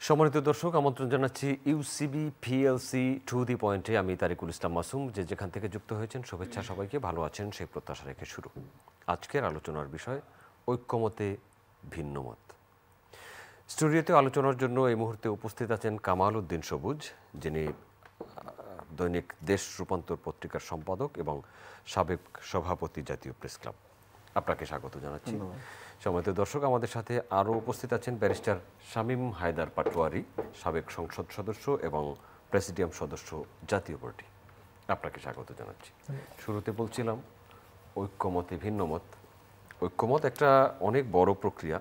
সম্মানিত দর্শক, আমন্ত্রণ জানাচ্ছি ইউসিবি পিএলসি টু দি পয়েন্টে। আমি তারিকুল ইসলাম মাসুম। যেখান থেকে যুক্ত হয়েছেন শুভেচ্ছা সবাইকে, ভালো আছেন সেই প্রত্যাশা রেখে শুরু। আজকের আলোচনার বিষয় ঐক্যমতে ভিন্নমত। স্টুডিওতে আলোচনার জন্য এই মুহূর্তে উপস্থিত আছেন কামাল উদ্দিন সবুজ, যিনি দৈনিক দেশ রূপান্তর পত্রিকার সম্পাদক এবং সাবেক সভাপতি জাতীয় প্রেস ক্লাব। আপনাকে স্বাগত জানাচ্ছি। সম্মানিত দর্শক, আমাদের সাথে আরও উপস্থিত আছেন ব্যারিস্টার শামীম হায়দার পাটোয়ারি, সাবেক সংসদ সদস্য এবং প্রেসিডিয়াম সদস্য জাতীয় পার্টি। আপনাকে স্বাগত জানাচ্ছি। শুরুতে বলছিলাম ঐক্যমতে ভিন্নমত। ঐক্যমত একটা অনেক বড় প্রক্রিয়া,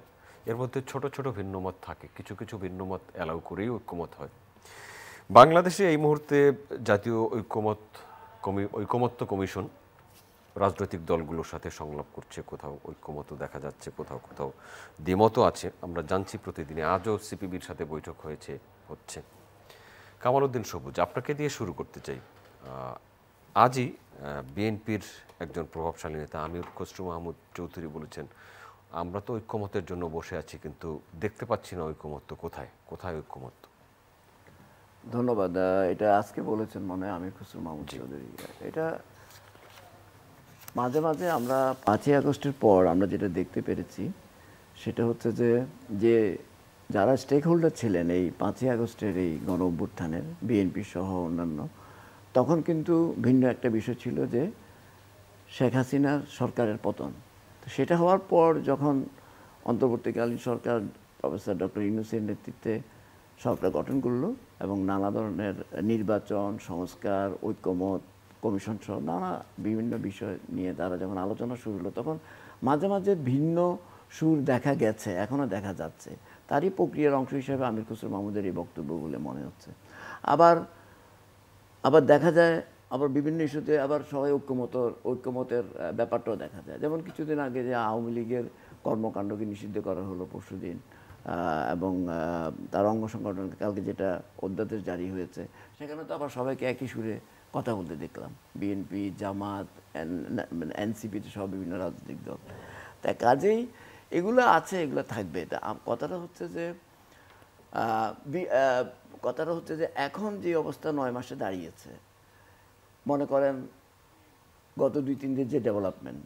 এর মধ্যে ছোট ছোট ভিন্নমত থাকে, কিছু কিছু ভিন্নমত অ্যালাউ করেই ঐক্যমত হয়। বাংলাদেশে এই মুহূর্তে জাতীয় ঐকমত্য কমিশন রাজনৈতিক দলগুলোর সাথে সংলাপ করছে, কোথাও ঐক্যমত দেখা যাচ্ছে, কোথাও কোথাও দ্বিমতও আছে। আমরা জানছি প্রতিদিনে, আজও সিপিবির সাথে বৈঠক হচ্ছে। কামাল উদ্দিন সবুজ, আপনাকে দিয়ে শুরু করতে চাই। আজই বিএনপির একজন প্রভাবশালী নেতা আমির খসরু মাহমুদ চৌধুরী বলেছেন, আমরা তো ঐক্যমতের জন্য বসে আছি, কিন্তু দেখতে পাচ্ছি না ঐক্যমত্য কোথায়। কোথায় ঐক্যমত্য? ধন্যবাদ। এটা আজকে বলেছেন মনে হয় আমির খসরু মাহমুদ চৌধুরী। এটা মাঝে মাঝে আমরা 5ই আগস্টের পর আমরা যেটা দেখতে পেরেছি সেটা হচ্ছে যে যারা স্টেক হোল্ডার ছিলেন এই 5ই আগস্টের এই গণ অভ্যুত্থানের, বিএনপি সহ অন্যান্য, তখন কিন্তু ভিন্ন একটা বিষয় ছিল যে শেখ হাসিনার সরকারের পতন। তো সেটা হওয়ার পর যখন অন্তর্বর্তীকালীন সরকার প্রফেসর ডক্টর ইউনূসের নেতৃত্বে সরকার গঠন করলো এবং নানা ধরনের নির্বাচন, সংস্কার, ঐক্যমত কমিশন সহ নানা বিভিন্ন বিষয় নিয়ে তারা যখন আলোচনা শুরু হলো, তখন মাঝে মাঝে ভিন্ন সুর দেখা গেছে, এখনও দেখা যাচ্ছে। তারই প্রক্রিয়ার অংশ হিসেবে আমির খসরু মাহমুদের এই বক্তব্য বলে মনে হচ্ছে। আবার দেখা যায়, আবার বিভিন্ন ইস্যুতে আবার সবাই ঐক্যমতের ব্যাপারটাও দেখা যায়। যেমন কিছুদিন আগে যে আওয়ামী লীগের কর্মকাণ্ডকে নিষিদ্ধ করা হলো পরশুদিন, এবং তার অঙ্গ সংগঠন কালকে যেটা অধ্যাদেশ জারি হয়েছে, সেখানে তো আবার সবাইকে একই সুরে কথা বলতে দেখলাম, বিএনপি, জামাত, এনসিপি সহ বিভিন্ন রাজনৈতিক দল। তাই কাজেই এগুলো আছে, এগুলো থাকবে। তা কথাটা হচ্ছে যে এখন যে অবস্থা 9 মাসে দাঁড়িয়েছে, মনে করেন গত 2-3 দিন যে ডেভেলপমেন্ট,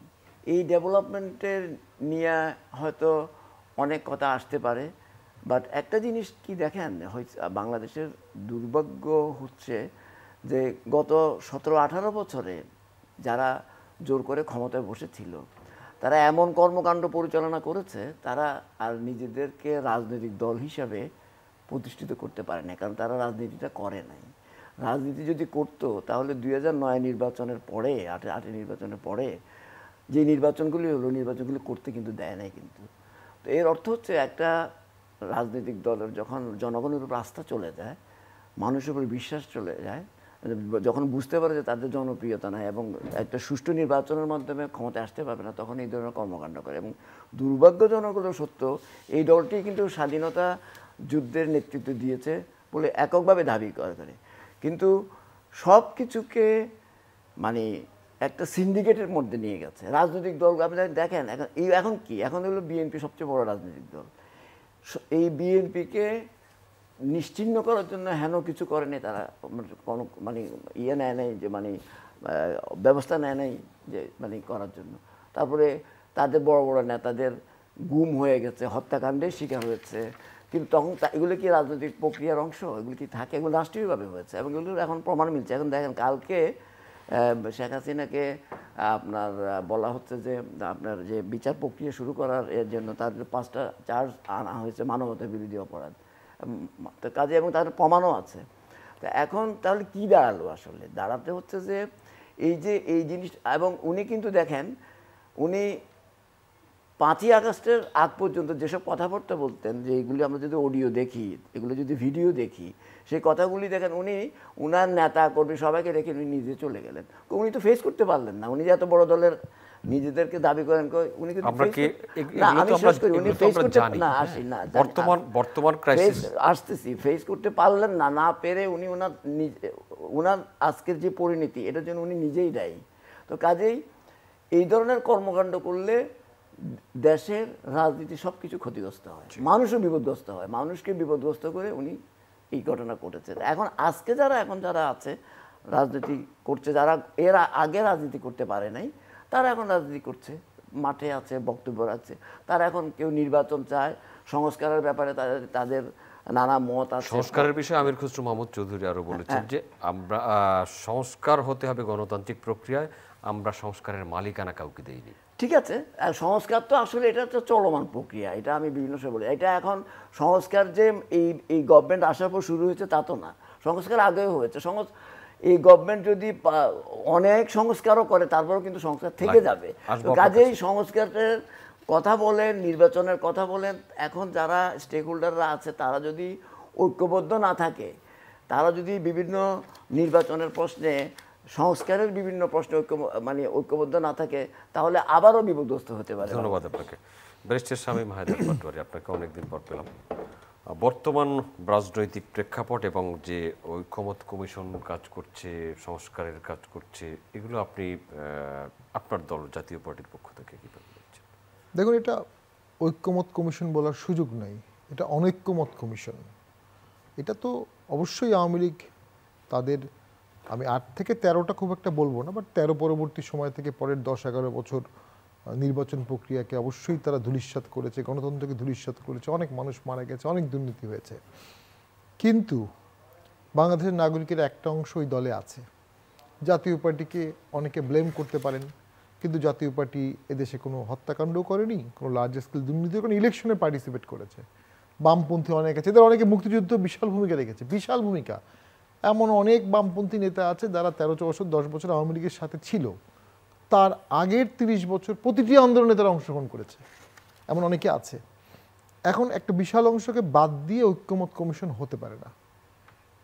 এই ডেভেলপমেন্টের নিয়ে হয়তো অনেক কথা আসতে পারে। বাট একটা জিনিস কি দেখেন, বাংলাদেশের দুর্ভাগ্য হচ্ছে যে গত 17-18 বছরে যারা জোর করে ক্ষমতায় বসেছিল, তারা এমন কর্মকাণ্ড পরিচালনা করেছে, তারা আর নিজেদেরকে রাজনৈতিক দল হিসাবে প্রতিষ্ঠিত করতে পারে না, কারণ তারা রাজনীতিটা করে নাই। রাজনীতি যদি করতো তাহলে 2009 নির্বাচনের পরে, 8 নির্বাচনের পরে যে নির্বাচনগুলি হলো, নির্বাচনগুলি করতে কিন্তু দেয় নাই কিন্তু। তো এর অর্থ হচ্ছে একটা রাজনৈতিক দলের যখন জনগণের উপর আস্থা চলে যায়, মানুষের উপর বিশ্বাস চলে যায়, যখন বুঝতে পারে যে তাদের জনপ্রিয়তা নাই এবং একটা সুষ্ঠু নির্বাচনের মাধ্যমে ক্ষমতায় আসতে পারবে না, তখন এই ধরনের কর্মকাণ্ড করে। এবং দুর্ভাগ্যজনক হলেও সত্য, এই দলটি কিন্তু স্বাধীনতা যুদ্ধের নেতৃত্ব দিয়েছে বলে এককভাবে দাবি করে, কিন্তু সব কিছুকে মানে একটা সিন্ডিকেটের মধ্যে নিয়ে গেছে রাজনৈতিক দল। আপনি দেখেন এখন হলো বিএনপি সবচেয়ে বড় রাজনৈতিক দল। এই বিএনপিকে নিশ্চিহ্ন করার জন্য হেন কিছু করেনি তারা, কোনো নেয় নাই, যে ব্যবস্থা নেয় নাই যে করার জন্য। তারপরে তাদের বড় বড় নেতাদের গুম হয়ে গেছে, হত্যাকাণ্ডের শিকার হয়েছে, কিন্তু তখন এগুলো কি রাজনৈতিক প্রক্রিয়ার অংশ? এগুলো কি থাকে? এগুলো রাষ্ট্রীয়ভাবে হয়েছে এবং এগুলোর এখন প্রমাণ মিলছে। এখন দেখেন, কালকে শেখ হাসিনাকে আপনার বলা হচ্ছে যে আপনার যে বিচার প্রক্রিয়া শুরু করার এর জন্য তার 5টা চার্জ আনা হয়েছে মানবতা বিরোধী অপরাধ কাজে, এবং তার প্রমাণও আছে। তো এখন তাহলে কি দাঁড়ালো? আসলে দাঁড়াতে হচ্ছে যে এই জিনিস, এবং উনি কিন্তু দেখেন, উনি 5ই আগস্টের আগ পর্যন্ত যেসব কথাবার্তা বলতেন, যে এগুলি আমরা যদি অডিও দেখি, এগুলো যদি ভিডিও দেখি, সেই কথাগুলি দেখেন উনার নেতা কর্মী সবাইকে রেখে উনি নিজে চলে গেলেন। উনি তো ফেস করতে পারলেন না। উনি যে এত বড় দলের নিজেদেরকে দাবি করেন, উনি কিন্তু ফেস করতে পারলেন না। না পেরে উনি ওনার আজকের যে পরিণতি, এটার জন্য উনি নিজেই দায়ী। তো কাজেই এই ধরনের কর্মকাণ্ড করলে দেশের রাজনীতি সব কিছু ক্ষতিগ্রস্ত হয়, মানুষও বিপদগ্রস্ত হয়, মানুষকে বিপদগ্রস্ত করে উনি এই ঘটনা ঘটেছে। এখন আজকে যারা আছে রাজনীতি করছে, যারা এর আগে রাজনীতি করতে পারে নাই, তারা এখন রাজনীতি করছে, মাঠে আছে, বক্তব্য রাখছে। তারা এখন কেউ নির্বাচন চায়, সংস্কারের ব্যাপারে তাদের নানা মত আছে। সংস্কারের বিষয়ে আমির খসরু মাহমুদ চৌধুরী আরো বলেছেন যে আমরা সংস্কার হতে হবে গণতান্ত্রিক প্রক্রিয়ায়, আমরা সংস্কারের মালিকানা কাউকে দেইনি। ঠিক আছে, সংস্কার তো আসলে এটা তো চলমান প্রক্রিয়া, এটা আমি বিভিন্ন সময় বলি। এটা এখন সংস্কার যে এই গভর্নমেন্ট আসার পর শুরু হয়েছে তা তো না, সংস্কার আগেও হয়েছে। এই গভর্নমেন্ট যদি অনেক সংস্কারও করে তারপরেও কিন্তু সংস্কার থেকে যাবে। কাজেই সংস্কারের কথা বলেন, নির্বাচনের কথা বলেন, এখন যারা স্টেক হোল্ডাররা আছে তারা যদি ঐক্যবদ্ধ না থাকে, তারা যদি বিভিন্ন নির্বাচনের প্রশ্নে, সংস্কারের বিভিন্ন প্রশ্নে ঐক্যবদ্ধ না থাকে, তাহলে আবারও বিপদগ্রস্ত হতে পারে। ধন্যবাদ আপনাকে। ব্যারিস্টার শামীম হায়দার পাটোয়ারী, আপনাকে অনেকদিন পর পেলাম। বর্তমান রাজনৈতিক প্রেক্ষাপট এবং যে ঐক্যমত কমিশন কাজ করছে, সংস্কারের কাজ করছে, এগুলো আপনি আপনার দল জাতীয় পার্টির পক্ষ থেকে কীভাবে দেখছেন? দেখুন, এটা ঐক্যমত কমিশন বলার সুযোগ নাই, এটা অনৈক্যমত কমিশন। এটা তো অবশ্যই আওয়ামী লীগ তাদের, আমি 8 থেকে 13টা খুব একটা বলবো না, বাট 13 পরবর্তী সময় থেকে পরের 10-11 বছর নির্বাচন প্রক্রিয়াকে অবশ্যই তারা ধূলিসাৎ করেছে, গণতন্ত্রকে ধূলিসাৎ করেছে, অনেক মানুষ মারা গেছে, অনেক দুর্নীতি হয়েছে। কিন্তু বাংলাদেশের নাগরিকের একটা অংশ ওই দলে আছে। জাতীয় পার্টিকে অনেকে ব্লেম করতে পারেন, কিন্তু জাতীয় পার্টি এদেশে কোনো হত্যাকাণ্ডও করেনি, কোনো লার্জ স্কেল দুর্নীতি, কোনো ইলেকশনে পার্টিসিপেট করেছে। বামপন্থী অনেক আছে, এদের অনেকে মুক্তিযুদ্ধ বিশাল ভূমিকা রেখেছে, বিশাল ভূমিকা। এমন অনেক বামপন্থী নেতা আছে যারা 13 বছর 10 বছর আওয়ামী লীগের সাথে ছিল, তার আগের 30 বছর প্রতিটি আন্দোলনে তারা অংশগ্রহণ করেছে, এমন অনেকে আছে। এখন একটা বিশাল অংশকে বাদ দিয়ে ঐক্যমত কমিশন হতে পারে না,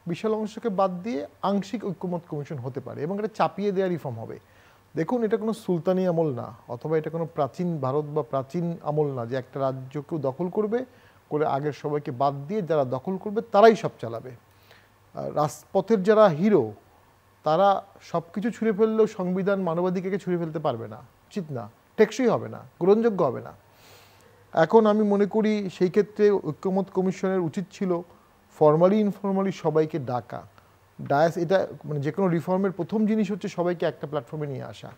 বিশাল অংশকে বাদ দিয়ে আংশিক ঐক্যমত কমিশন হতে পারে, এবং এটা চাপিয়ে দেওয়া রিফর্ম হবে। দেখুন, এটা কোনো সুলতানি আমল না, অথবা এটা কোনো প্রাচীন ভারত বা প্রাচীন আমল না যে একটা রাজ্যকেও দখল করবে, করে আগের সবাইকে বাদ দিয়ে যারা দখল করবে তারাই সব চালাবে। রাজপথের যারা হিরো তারা সব কিছু ছুঁড়ে ফেললেও সংবিধান মানবাধিকারকে ছুঁড়ে ফেলতে পারবে না, উচিত না, টেকসই হবে না, গ্রহণযোগ্য হবে না। এখন আমি মনে করি সেই ক্ষেত্রে ঐক্যমত কমিশনের উচিত ছিল ফর্মালি ইনফর্মালি সবাইকে ডাকা। ডায়াস, এটা যে কোনো রিফর্মের প্রথম জিনিস হচ্ছে সবাইকে একটা প্ল্যাটফর্মে নিয়ে আসা।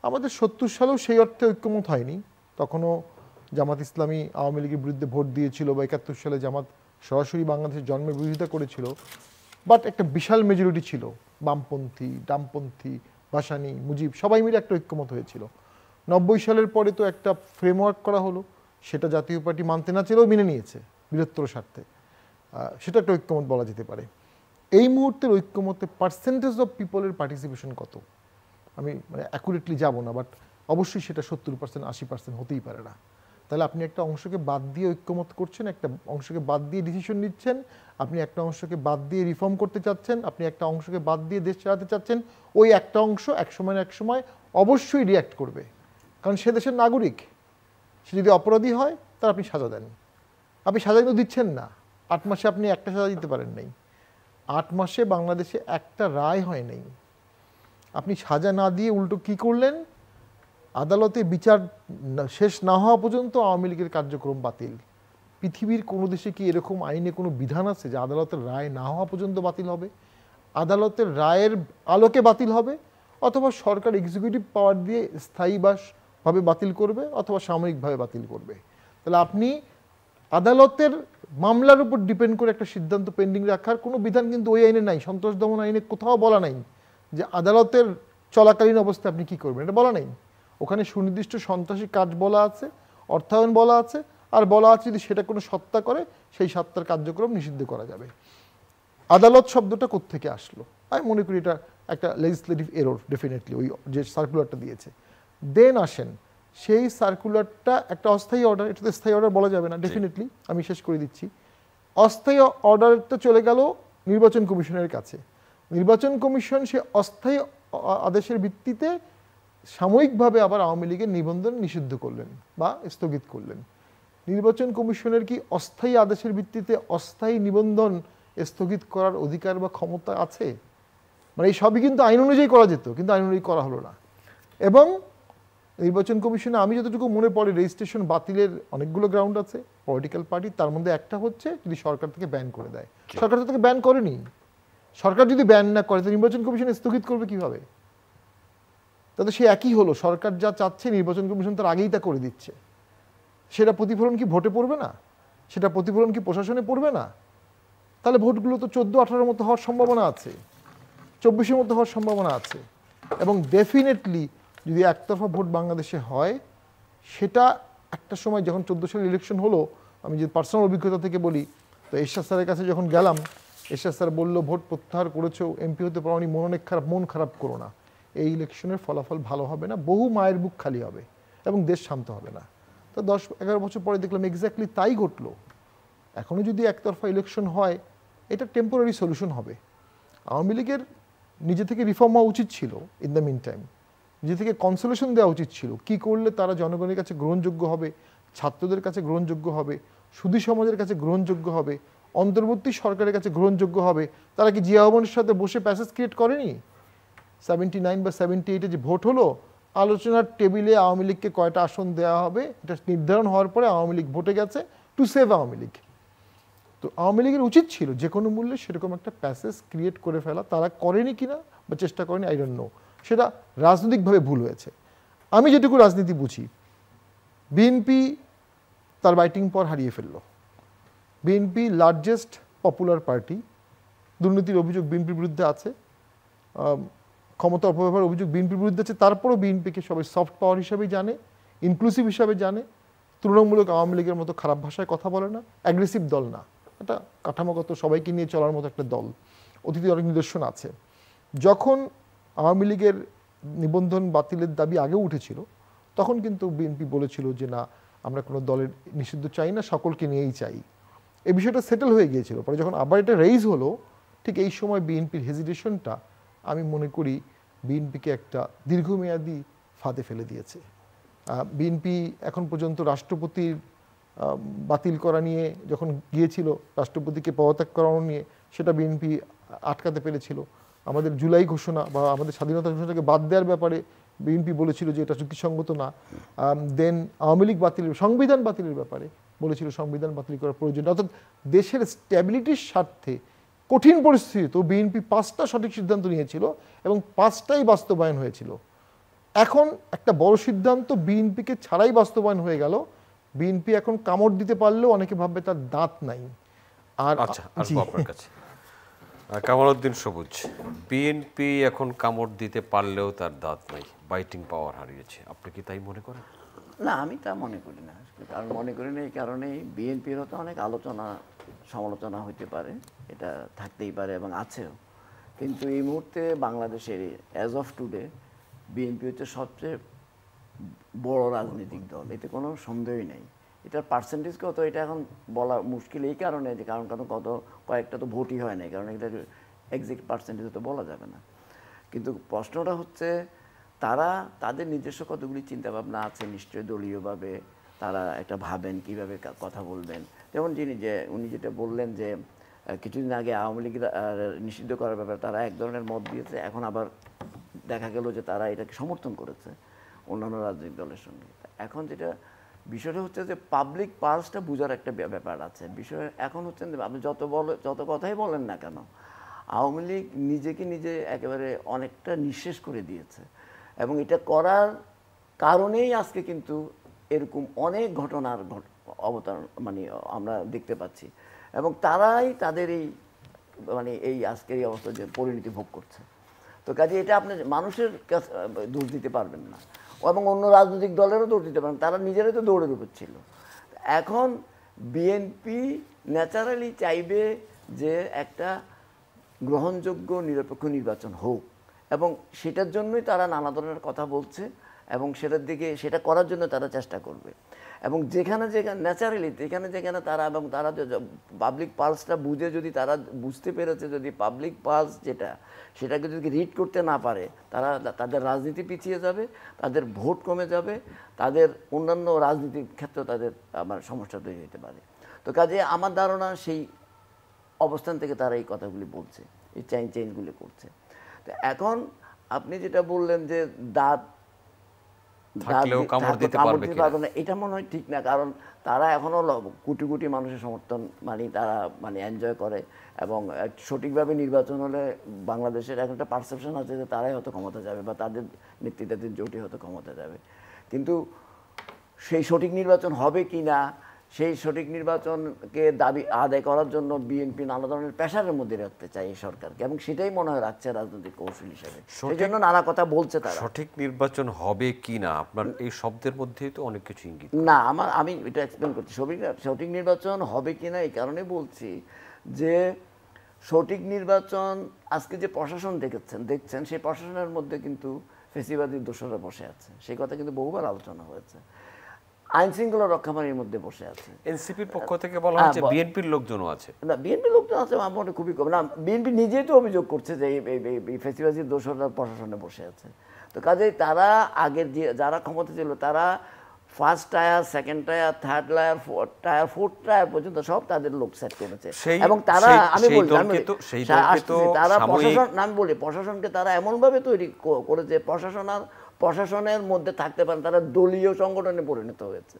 আমাদের 70 সালেও সেই অর্থে ঐক্যমত হয়নি, তখনও জামাত ইসলামী আওয়ামী লীগের বিরুদ্ধে ভোট দিয়েছিল, বা 71 সালে জামাত সরাসরি বাংলাদেশের জন্মের বিরোধিতা করেছিল, বাট একটা বিশাল মেজরিটি ছিল, বামপন্থী, ডামপন্থী, ভাসানী, মুজিব সবাই মিলে একটা ঐক্যমত হয়েছিল। 90 সালের পরে তো একটা ফ্রেমওয়ার্ক করা হলো, সেটা জাতীয় পার্টি মানতে না চেলেও মেনে নিয়েছে বৃহত্তর স্বার্থে, সেটা একটা ঐক্যমত বলা যেতে পারে। এই মুহূর্তের ঐক্যমতে পার্সেন্টেজ অফ পিপলের পার্টিসিপেশন কত আমি অ্যাকুরেটলি যাব না, বাট অবশ্যই সেটা 70%, 80% হতেই পারে না। তাহলে আপনি একটা অংশকে বাদ দিয়ে ঐক্যমত করছেন, একটা অংশকে বাদ দিয়ে ডিসিশন নিচ্ছেন, আপনি একটা অংশকে বাদ দিয়ে রিফর্ম করতে চাচ্ছেন, আপনি একটা অংশকে বাদ দিয়ে দেশ চালাতে চাচ্ছেন। ওই একটা অংশ এক সময় অবশ্যই রিয়্যাক্ট করবে, কারণ সে দেশের নাগরিক। সে যদি অপরাধী হয় তার আপনি সাজা দেন, আপনি সাজা কিন্তু দিচ্ছেন না। 8 মাসে আপনি একটা সাজা দিতে পারেন নাই, 8 মাসে বাংলাদেশে একটা রায় হয় নাই। আপনি সাজা না দিয়ে উল্টো কি করলেন, আদালতে বিচার শেষ না হওয়া পর্যন্ত আওয়ামী লীগের কার্যক্রম বাতিল। পৃথিবীর কোনো দেশে কি এরকম আইনে কোনো বিধান আছে যে আদালতের রায় না হওয়া পর্যন্ত বাতিল হবে? আদালতের রায়ের আলোকে বাতিল হবে, অথবা সরকার এক্সিকিউটিভ পাওয়ার দিয়ে স্থায়ীভাবে বাতিল করবে, অথবা সাময়িকভাবে বাতিল করবে। তাহলে আপনি আদালতের মামলার উপর ডিপেন্ড করে একটা সিদ্ধান্ত পেন্ডিং রাখার কোনো বিধান কিন্তু ওই আইনে নাই। সন্ত্রাস দমন আইনে কোথাও বলা নাই যে আদালতের চলাকালীন অবস্থায় আপনি কি করবেন, এটা বলা নাই। ওখানে সুনির্দিষ্ট সন্ত্রাসী কাজ বলা আছে, অর্থায়ন বলা আছে, আর বলা আছে যদি সেটা কোনো সত্তা করে সেই সত্তার কার্যক্রম নিষিদ্ধ করা যাবে। আদালত শব্দটা কোত্থেকে আসলো? আমি মনে করি এটা একটা লেজিসলেটিভ এরর, ডেফিনেটলি ওই যে সার্কুলারটা দিয়েছে। দেন আসেন সেই সার্কুলারটা একটা অস্থায়ী অর্ডার, এটাতে স্থায়ী অর্ডার বলা যাবে না, ডেফিনেটলি আমি শেষ করে দিচ্ছি। অস্থায়ী অর্ডারটা চলে গেল নির্বাচন কমিশনের কাছে। নির্বাচন কমিশন সে অস্থায়ী আদেশের ভিত্তিতে সাময়িকভাবে আবার আওয়ামী লীগের নিবন্ধন নিষিদ্ধ করলেন বা স্থগিত করলেন। নির্বাচন কমিশনের কি অস্থায়ী আদেশের ভিত্তিতে অস্থায়ী নিবন্ধন স্থগিত করার অধিকার বা ক্ষমতা আছে? এই সবই কিন্তু আইন অনুযায়ী করা যেত, কিন্তু আইন অনুযায়ী করা হলো না। এবং নির্বাচন কমিশনে আমি যতটুকু মনে পড়ে রেজিস্ট্রেশন বাতিলের অনেকগুলো গ্রাউন্ড আছে পলিটিক্যাল পার্টি, তার মধ্যে একটা হচ্ছে যদি সরকার থেকে ব্যান করে দেয়। সরকার থেকে ব্যান করেনি, সরকার যদি ব্যান না করে তো নির্বাচন কমিশন স্থগিত করবে কিভাবে? তাতে সে একই হলো, সরকার যা চাচ্ছে নির্বাচন কমিশন তার আগেই তা করে দিচ্ছে। সেটা প্রতিফলন কি ভোটে পড়বে না? সেটা প্রতিফলন কি প্রশাসনে পড়বে না? তাহলে ভোটগুলো তো 14-18 মতো হওয়ার সম্ভাবনা আছে, 24-এর মতো হওয়ার সম্ভাবনা আছে। এবং ডেফিনেটলি যদি একতরফা ভোট বাংলাদেশে হয়, সেটা একটা সময় যখন 14 সালের ইলেকশন হলো, আমি যে পার্সোনাল অভিজ্ঞতা থেকে বলি, তো এরশাদ স্যারের কাছে যখন গেলাম, এরশাদ স্যার বললো ভোট প্রত্যাহার করেছো, এমপি হতে পারোনি, মন খারাপ করো না, এই ইলেকশনের ফলাফল ভালো হবে না, বহু মায়ের বুক খালি হবে এবং দেশ শান্ত হবে না। তো 10-11 বছর পরে দেখলাম এক্স্যাক্টলি তাই ঘটলো। এখনও যদি একতরফা ইলেকশন হয়, এটা টেম্পোরারি সলিউশন হবে। আওয়ামী লীগের নিজে থেকে রিফর্ম হওয়া উচিত ছিল, ইন দ্য মিন টাইম নিজে থেকে কনসোলেশন দেওয়া উচিত ছিল, কি করলে তারা জনগণের কাছে গ্রহণযোগ্য হবে, ছাত্রদের কাছে গ্রহণযোগ্য হবে, সুধী সমাজের কাছে গ্রহণযোগ্য হবে, অন্তর্বর্তী সরকারের কাছে গ্রহণযোগ্য হবে। তারা কি জিয়া রহমানের সাথে বসে প্যাসেজ ক্রিয়েট করেনি? 79 বা 78-এ যে ভোট হলো, আলোচনার টেবিলে আওয়ামী লীগকে কয়টা আসন দেওয়া হবে এটা নির্ধারণ হওয়ার পরে আওয়ামী লীগ ভোটে গেছে টু সেভ আওয়ামী লীগ। তো আওয়ামী লীগের উচিত ছিল যে কোনো মূল্যে সেরকম একটা প্যাসেজ ক্রিয়েট করে ফেলা, তারা করেনি কিনা বা চেষ্টা করেনি আই ডোন্ট নো, সেটা রাজনৈতিকভাবে ভুল হয়েছে। আমি যেটুকু রাজনীতি বুঝি, বিএনপি তার বাইটিং পাওয়ার হারিয়ে ফেলল। বিএনপি লার্জেস্ট পপুলার পার্টি, দুর্নীতির অভিযোগ বিএনপির বিরুদ্ধে আছে, ক্ষমতা অপব্যবহারের অভিযোগ বিএনপির বিরুদ্ধে আছে, তারপরেও বিএনপিকে সবাই সফট পাওয়ার হিসাবেই জানে, ইনক্লুসিভ হিসাবে জানে, তুলনামূলক আওয়ামী লীগের মতো খারাপ ভাষায় কথা বলে না, অ্যাগ্রেসিভ দল না, এটা কাঠামোগত সবাইকে নিয়ে চলার মতো একটা দল, অতীতে অনেক নিদর্শন আছে। যখন আওয়ামী লীগের নিবন্ধন বাতিলের দাবি আগেও উঠেছিল, তখন কিন্তু বিএনপি বলেছিল যে না, আমরা কোনো দলের নিষিদ্ধ চাই না, সকলকে নিয়েই চাই। এই বিষয়টা সেটেল হয়ে গিয়েছিল। পরে যখন আবার এটা রেইজ হলো, ঠিক এই সময় বিএনপির হেজিটেশনটা আমি মনে করি বিএনপিকে একটা দীর্ঘমেয়াদী ফাঁদে ফেলে দিয়েছে। বিএনপি এখন পর্যন্ত রাষ্ট্রপতির বাতিল করা নিয়ে যখন গিয়েছিল, রাষ্ট্রপতিকে পদত্যাগ করানো নিয়ে, সেটা বিএনপি আটকাতে পেরেছিল। আমাদের জুলাই ঘোষণা বা আমাদের স্বাধীনতা ঘোষণাকে বাদ দেওয়ার ব্যাপারে বিএনপি বলেছিল যে এটা যুক্তিসঙ্গত না। দেন আওয়ামী লীগ বাতিলের, সংবিধান বাতিলের ব্যাপারে বলেছিল সংবিধান বাতিল করার প্রয়োজন। অর্থাৎ দেশের স্ট্যাবিলিটির স্বার্থে কঠিন পরিস্থিতিতেও বিএনপি 5টা সঠিক সিদ্ধান্ত নিয়েছিল এবং 5টাই বাস্তবায়ন হয়েছিল। এখন একটা বড় সিদ্ধান্ত বিএনপিকে ছাড়াই বাস্তবায়ন হয়ে গেল। বিএনপি এখন কামড় দিতে পারলেও অনেকে ভাববে তার দাঁত নাই। আর আচ্ছা, আসবো আপনার কাছে। কামালউদ্দিন সবুজ, বিএনপি এখন কামড় দিতে পারলেও তার দাঁত নাই, বাইটিং পাওয়ার হারিয়েছে, আপনি কি তাই মনে করেন? না, আমি তা মনে করি না। কারণ মনে করি না এই কারণেই, বিএনপিরও তো অনেক আলোচনা সমালোচনা হইতে পারে, এটা থাকতেই পারে এবং আছেও। কিন্তু এই মুহূর্তে বাংলাদেশের অ্যাজ অফ টুডে বিএনপি হচ্ছে সবচেয়ে বড় রাজনৈতিক দল, এতে কোনো সন্দেহই নেই। এটার পার্সেন্টেজ কত এটা এখন বলা মুশকিল এই কারণে যে কারণ কত কয়েকটা তো ভোটই হয় না, কারণ এটা এক্সাক্ট পার্সেন্টেজ তো বলা যাবে না। কিন্তু প্রশ্নটা হচ্ছে তারা তাদের নিজস্ব কতগুলি চিন্তাভাবনা আছে নিশ্চয়ই, দলীয়ভাবে তারা একটা ভাবেন কীভাবে কথা বলবেন। যেমন উনি যেটা বললেন যে কিছুদিন আগে আওয়ামী লীগ নিষিদ্ধ করার ব্যাপারে তারা এক ধরনের মত দিয়েছে, এখন আবার দেখা গেল যে তারা এটাকে সমর্থন করেছে অন্যান্য রাজনৈতিক দলের সঙ্গে। এখন যেটা বিষয়টা হচ্ছে যে পাবলিক পালসটা বোঝার একটা ব্যাপার আছে। বিষয় এখন হচ্ছে আপনি যত কথাই বলেন না কেন, আওয়ামী লীগ নিজেকে নিজে একেবারে অনেকটা নিঃশেষ করে দিয়েছে এবং এটা করার কারণেই আজকে কিন্তু এরকম অনেক ঘটনার অবতারণ মানে আমরা দেখতে পাচ্ছি এবং তারাই তাদের এই আজকের এই অবস্থা যে পরিণতি ভোগ করছে। তো কাজে এটা আপনি মানুষের কাছে দোষ দিতে পারবেন না এবং অন্য রাজনৈতিক দলেরও দোষ দিতে পারেন, তারা নিজেরাই তো দৌড়ের উপর ছিল। এখন বিএনপি ন্যাচারালি চাইবে যে একটা গ্রহণযোগ্য নিরপেক্ষ নির্বাচন হোক এবং সেটার জন্যই তারা নানা ধরনের কথা বলছে এবং সেটা করার জন্য তারা চেষ্টা করবে। এবং যেখানে ন্যাচারালি যেখানে তারা এবং তারা পাবলিক পালসটা বুঝে, যদি তারা বুঝতে পেরেছে যদি পাবলিক পালস যেটা সেটাকে যদি রিড করতে না পারে, তাদের রাজনীতি পিছিয়ে যাবে, তাদের ভোট কমে যাবে, তাদের অন্যান্য রাজনীতির ক্ষেত্রে তাদের সমস্যা তৈরি হতে পারে। তো কাজে আমার ধারণা সেই অবস্থান থেকে তারা এই কথাগুলি বলছে, এই চেঞ্জগুলি করছে। তো এখন আপনি যেটা বললেন যে দাঁত থাকলেও কামড় দিতে পারবে কিনা? না, এটা মনে হয় ঠিক না। কারণ তারা এখনো কোটি কোটি মানুষের সমর্থন মানে তারা মানে এনজয় করে, এবং সঠিকভাবে নির্বাচন হলে বাংলাদেশের এখন একটা পারসেপশন আছে যে তারাই হয়তো ক্ষমতা যাবে বা তাদের নেতৃত্বাধীন জোটই হয়তো ক্ষমতা যাবে। কিন্তু সেই সঠিক নির্বাচন হবে কি না, সেই সঠিক নির্বাচনকে দাবি আদায় করার জন্য বিএনপি নানা ধরনের প্রেশারের মধ্যে রাখতে চায় এই সরকারকে, এবং সেটাই মনে হয় রাখছে রাজনৈতিক কৌশল হিসেবে। সেই জন্য নানা কথা বলছে তারা। সঠিক নির্বাচন হবে কি না, আপনার এই শব্দের মধ্যেই তো অনেক কিছু ইঙ্গিত। না, আমি এটা এক্সপ্লেন করছি। সঠিক নির্বাচন হবে কি না এই কারণে বলছি যে সঠিক নির্বাচন, আজকে যে প্রশাসন দেখছেন সেই প্রশাসনের মধ্যে কিন্তু ফেসিবাদী দোষরা বসে আছে। সেই কথা কিন্তু বহুবার আলোচনা হয়েছে। আইন শৃঙ্খলা রক্ষাকারীর মধ্যে বসে আছে। এনসিপির পক্ষ থেকে বলা হচ্ছে বিএনপির লোকজনও আছে। না, বিএনপির লোকজন আছে আমার মনে খুবই কম। না, বিএনপি নিজেই তো অভিযোগ করছে যে এই ফেসিবাদী দোষরা প্রশাসনে বসে আছে। তো কাজেই তারা আগের যারা ক্ষমতা ছিল তারা first tyre, second tyre, third tyre, fourth tyre পর্যন্ত সব তাদের লোক সেট করেছে। এবং তারা আমি বলি তারা প্রশাসনকে তারা এমনভাবে তৈরি করেছে প্রশাসনের মধ্যে থাকতে পারেন, তারা দলীয় সংগঠনে পরিণত হয়েছে।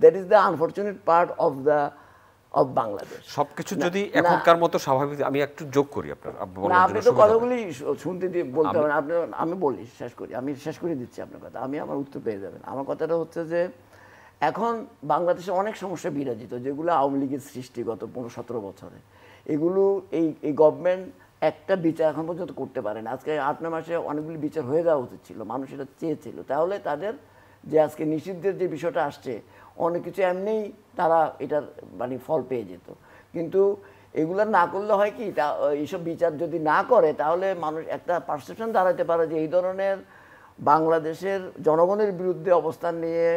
That is the unfortunate part of Bangladesh. সবকিছু যদি এখনকার মতো স্বাভাবিক, আমি একটু যোগ করি আপনার। আপনি তো কথাগুলি শুনতে দিয়ে বলতে পারেন। আমি বলি, আমি শেষ করে দিচ্ছি আপনার কথা, আমার উত্তর পেয়ে যাবেন। আমার কথাটা হচ্ছে যে এখন বাংলাদেশে অনেক সমস্যা বিরাজিত, যেগুলো আওয়ামী লীগের সৃষ্টিগত 15-17 বছরে। এগুলো এই গভর্নমেন্ট একটা বিচার এখন পর্যন্ত করতে পারে না। আজকে 8-9 মাসে অনেকগুলি বিচার হয়ে যাওয়া উচিত ছিল, মানুষ এটা চেয়েছিল। তাহলে তাদের যে আজকে নিষিদ্ধের যে বিষয়টা আসছে, অনেক কিছু এমনিই তারা এটার মানে ফল পেয়ে যেত। কিন্তু এগুলো না করলে হয় কি, এইসব বিচার যদি না করে তাহলে মানুষ একটা পারসেপশন দাঁড়াতে পারে যে এই ধরনের বাংলাদেশের জনগণের বিরুদ্ধে অবস্থান নিয়ে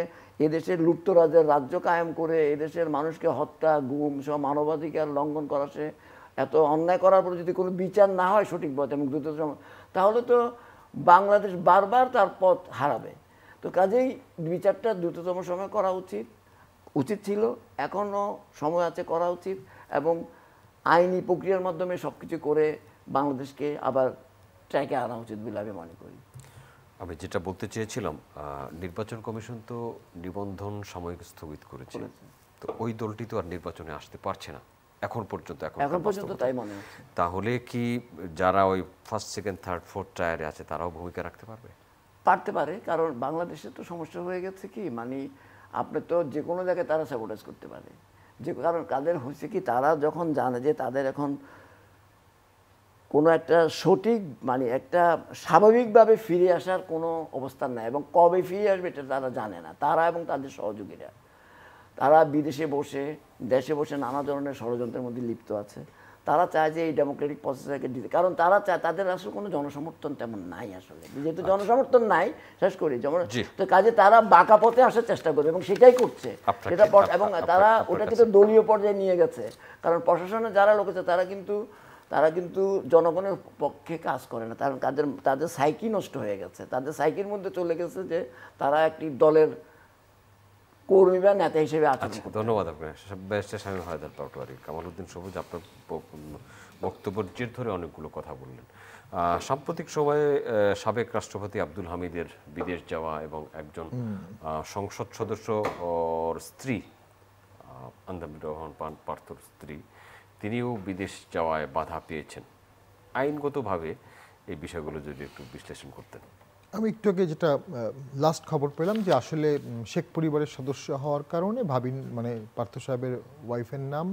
এদেশের লুপ্তরাজের রাজ্য কায়েম করে এদেশের মানুষকে হত্যা, গুম সহ মানবাধিকার লঙ্ঘন করা, সে এত অন্যায় করার পর যদি কোনো বিচার না হয় সঠিক পথে এবং দ্রুত সময়, তাহলে তো বাংলাদেশ বারবার তার পথ হারাবে। তো কাজেই বিচারটা দ্রুততম সময় করা উচিত ছিল, এখনও সময় আছে করা উচিত, এবং আইনি প্রক্রিয়ার মাধ্যমে সব কিছু করে বাংলাদেশকে আবার ট্র্যাকে আনা উচিত বলে আমি মনে করি। আমি যেটা বলতে চেয়েছিলাম, নির্বাচন কমিশন তো নিবন্ধন সাময়িক স্থগিত করেছে, তো ওই দলটি তো আর নির্বাচনে আসতে পারছে না এখন পর্যন্ত। তাই মনে হচ্ছে। তাহলে কি যারা ওই ফার্স্ট, সেকেন্ড, থার্ড, ফোর্থ টায়ারে আছে তারাও ভূমিকা রাখতে পারতে পারে? কারণ বাংলাদেশে তো সমস্যা হয়ে গেছে কি, মানে আপনি তো যে কোনো জায়গায় তারা স্যাবোটাইজ করতে পারে। কারণ তাদের হচ্ছে কি, তারা যখন জানে যে তাদের এখন কোনো একটা সঠিক মানে একটা স্বাভাবিকভাবে ফিরে আসার কোনো অবস্থান নাই, এবং কবে ফিরে আসবে এটা তারা জানে না। তারা এবং তাদের সহযোগীরা তারা বিদেশে বসে দেশে বসে নানা ধরনের ষড়যন্ত্রের মধ্যে লিপ্ত আছে। তারা চায় যে এই ডেমোক্রেটিক প্রসেসকে দিতে, কারণ তারা চায়, তাদের আসলে কোনো জনসমর্থন তেমন নাই আসলে। যেহেতু জনসমর্থন নাই, শেষ করি যেমন, তো কাজে তারা বাঁকা পথে আসার চেষ্টা করবে এবং সেটাই করছে সেটা। এবং তারা ওটাকে তো দলীয় পর্যায়ে নিয়ে গেছে, কারণ প্রশাসনে যারা লোক আছে তারা কিন্তু জনগণের পক্ষে কাজ করে না। কারণ তাদের সাইকি নষ্ট হয়ে গেছে, তাদের সাইকির মধ্যে চলে গেছে যে তারা একটি দলের কর্মী বা নেতা হিসেবে আচরণ করে। ধন্যবাদ আপনাকে ব্যারিস্টার শামীম হায়দার পাটোয়ারী। কামালউদ্দিন সবুজ, আপনার বক্তব্যের জের ধরে অনেকগুলো কথা বললেন। সাম্প্রতিক সময়ে সাবেক রাষ্ট্রপতি আব্দুল হামিদের বিদেশ যাওয়া এবং একজন সংসদ সদস্য ওর স্ত্রী আন্দামির রহমান পার্থর স্ত্রী, তিনিও বিদেশ যাওয়ায় বাধা পেয়েছেন। আইনগতভাবে এই বিষয়গুলো যদি একটু বিশ্লেষণ করতেন। আমি একটু আগে যেটা লাস্ট খবর পেলাম যে আসলে শেখ পরিবারের সদস্য হওয়ার কারণে মানে পার্থ সাহেবের ওয়াইফের নাম